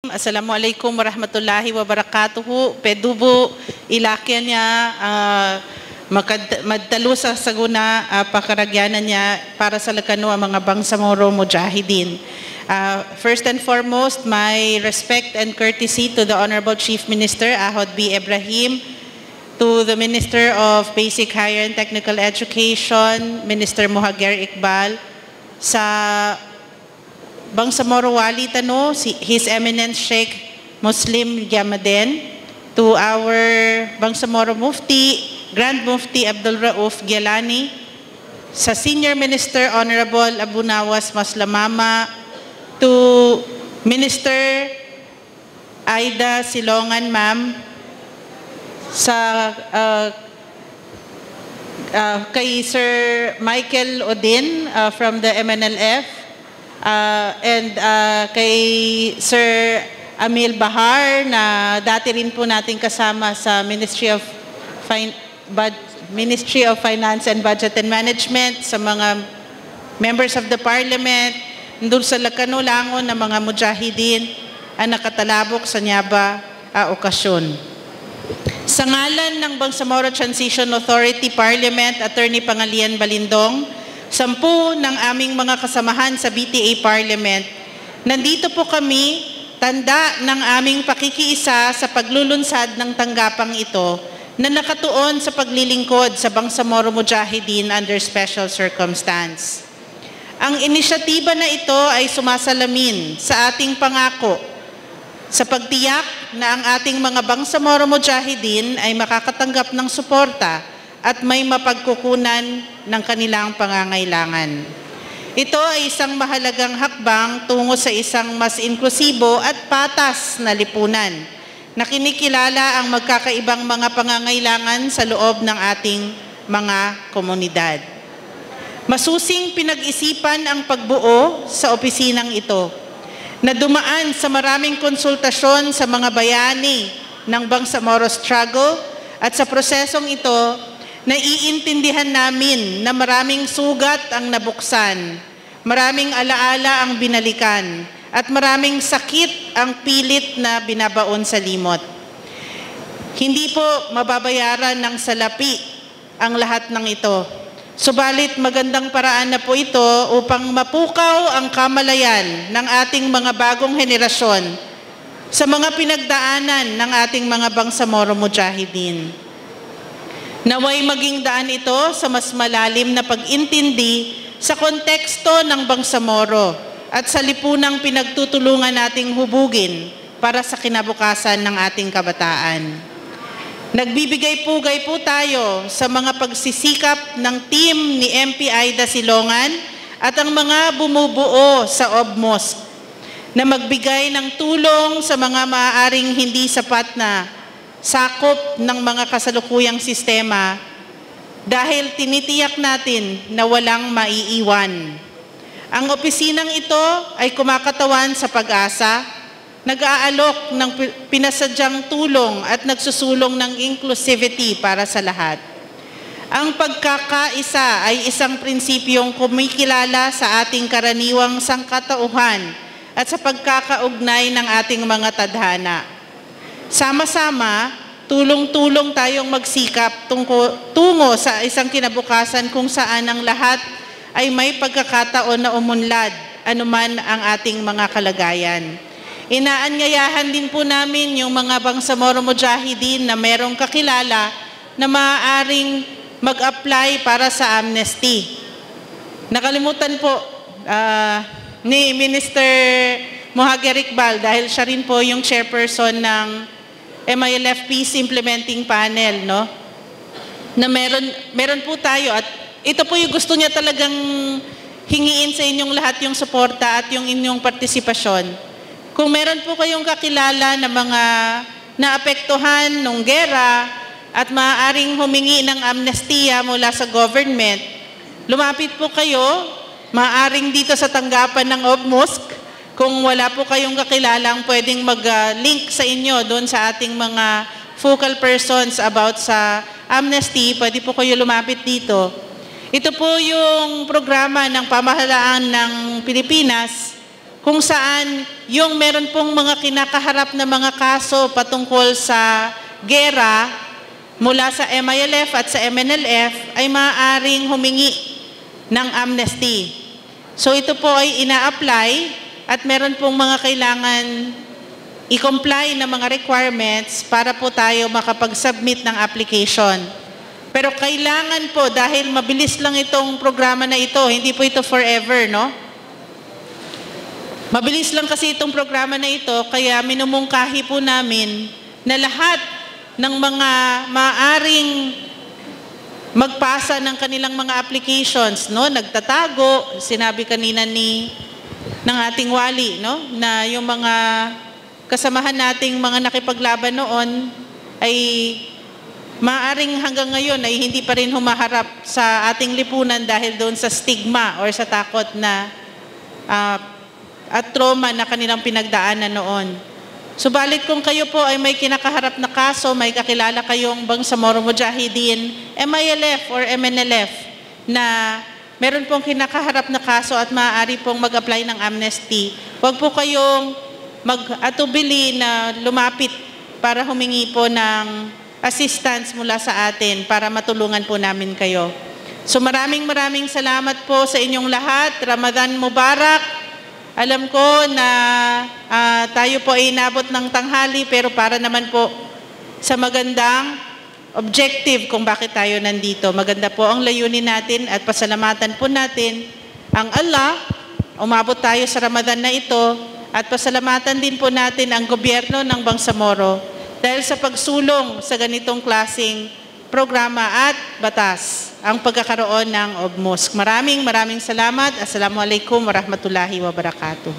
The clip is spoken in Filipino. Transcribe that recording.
Assalamualaikum warahmatullahi wabarakatuh. Pedubo ilakyan niya madtalo sa saguna pakaragyanan niya para sa lakano ang mga Bangsamoro Mujahideen. First and foremost, my respect and courtesy to the Honorable Chief Minister Ahod B. Ibrahim, to the Minister of Basic Higher and Technical Education, Minister Mohager Iqbal, sa Bangsamoro Wali Tano, His Eminence Sheikh Muslim Yamaden, to our Bangsamoro Mufti, Grand Mufti Abdul Rauf Gialani, sa Senior Minister Honorable Abu Nawas Maslamama, to Minister Aida Silongan Ma'am, sa kay Sir Michael Odin from the MNLF, and kay Sir Amil Bahar na dati rin po natin kasama sa Ministry of Finance and Budget and Management, sa mga members of the Parliament, doon sa Lakano Langon na mga Mujahideen ang nakatalabok sa Nyaba okasyon. Sa ngalan ng Bangsamoro Transition Authority Parliament, Attorney Pangalian Balindong, 10 ng aming mga kasamahan sa BTA Parliament, nandito po kami, tanda ng aming pakikiisa sa paglulunsad ng tanggapang ito na nakatuon sa paglilingkod sa Bangsamoro Mujahideen under special circumstance. Ang inisyatiba na ito ay sumasalamin sa ating pangako sa pagtiyak na ang ating mga Bangsamoro Mujahideen ay makakatanggap ng suporta at may mapagkukunan ng kanilang pangangailangan. Ito ay isang mahalagang hakbang tungo sa isang mas inklusibo at patas na lipunan na kinikilala ang magkakaibang mga pangangailangan sa loob ng ating mga komunidad. Masusing pinag-isipan ang pagbuo sa opisinang ito na dumaan sa maraming konsultasyon sa mga bayani ng Bangsamoro struggle, at sa prosesong ito, naiintindihan namin na maraming sugat ang nabuksan, maraming alaala ang binalikan, at maraming sakit ang pilit na binabaon sa limot. Hindi po mababayaran ng salapi ang lahat ng ito. Subalit magandang paraan na po ito upang mapukaw ang kamalayan ng ating mga bagong henerasyon sa mga pinagdaanan ng ating mga Bangsamoro Mujahideen. Naway maging daan ito sa mas malalim na pag-intindi sa konteksto ng Bangsamoro at sa lipunang pinagtutulungan nating hubugin para sa kinabukasan ng ating kabataan. Nagbibigay-pugay po tayo sa mga pagsisikap ng team ni MP Aida Silongan at ang mga bumubuo sa OBMOSC na magbigay ng tulong sa mga maaaring hindi sapat na sakop ng mga kasalukuyang sistema dahil tinitiyak natin na walang maiiwan. Ang opisinang ito ay kumakatawan sa pag-asa, nag-aalok ng pinasadyang tulong at nagsusulong ng inclusivity para sa lahat. Ang pagkakaisa ay isang prinsipyong kumikilala sa ating karaniwang sangkatauhan at sa pagkakaugnay ng ating mga tadhana. Sama-sama, tulong-tulong tayong magsikap tungo sa isang kinabukasan kung saan ang lahat ay may pagkakataon na umunlad anuman ang ating mga kalagayan. Inaanyayahan din po namin yung mga Bangsamoro Mujahideen na merong kakilala na maaaring mag-apply para sa amnesty. Nakalimutan po ni Minister Mohager Iqbal dahil siya rin po yung chairperson ng MILF Peace Implementing Panel, no? Na meron po tayo at ito po yung gusto niya talagang hingiin sa inyong lahat yung suporta at yung inyong partisipasyon. Kung meron po kayong kakilala na mga naapektuhan ng gera at maaaring humingi ng amnestiya mula sa government, lumapit po kayo, maaaring dito sa tanggapan ng OBMOSC. Kung wala po kayong kakilalang pwedeng mag-link sa inyo doon sa ating mga focal persons about sa amnesty, pwede po kayo lumapit dito. Ito po yung programa ng pamahalaan ng Pilipinas kung saan yung meron pong mga kinakaharap na mga kaso patungkol sa gera mula sa MILF at sa MNLF ay maaaring humingi ng amnesty. So ito po ay ina-apply at meron pong mga kailangan i-comply na mga requirements para po tayo makapag-submit ng application. Pero kailangan po, dahil mabilis lang itong programa na ito, hindi po ito forever, no? Mabilis lang kasi itong programa na ito, kaya minumungkahi po namin na lahat ng mga maaring magpasa ng kanilang mga applications, no? Nagtatago, sinabi kanina ng ating wali, no? Na yung mga kasamahan nating mga nakipaglaban noon ay maaring hanggang ngayon ay hindi pa rin humaharap sa ating lipunan dahil doon sa stigma or sa takot na at trauma na kanilang pinagdaanan noon. Subalit kung kayo po ay may kinakaharap na kaso, may kakilala kayong Bangsamoro Mujahideen, MILF or MNLF na meron pong kinakaharap na kaso at maaari pong mag-apply ng amnesty, huwag po kayong mag-atubili na lumapit para humingi po ng assistance mula sa atin para matulungan po namin kayo. So maraming salamat po sa inyong lahat. Ramadan Mubarak. Alam ko na tayo po ay inabot ng tanghali pero para naman po sa magandang objective kung bakit tayo nandito. Maganda po ang layunin natin at pasalamatan po natin ang Allah. Umabot tayo sa Ramadan na ito. At pasalamatan din po natin ang gobyerno ng Bangsamoro dahil sa pagsulong sa ganitong klaseng programa at batas ang pagkakaroon ng OBMOSC. Maraming salamat. Assalamualaikum warahmatullahi wabarakatuh.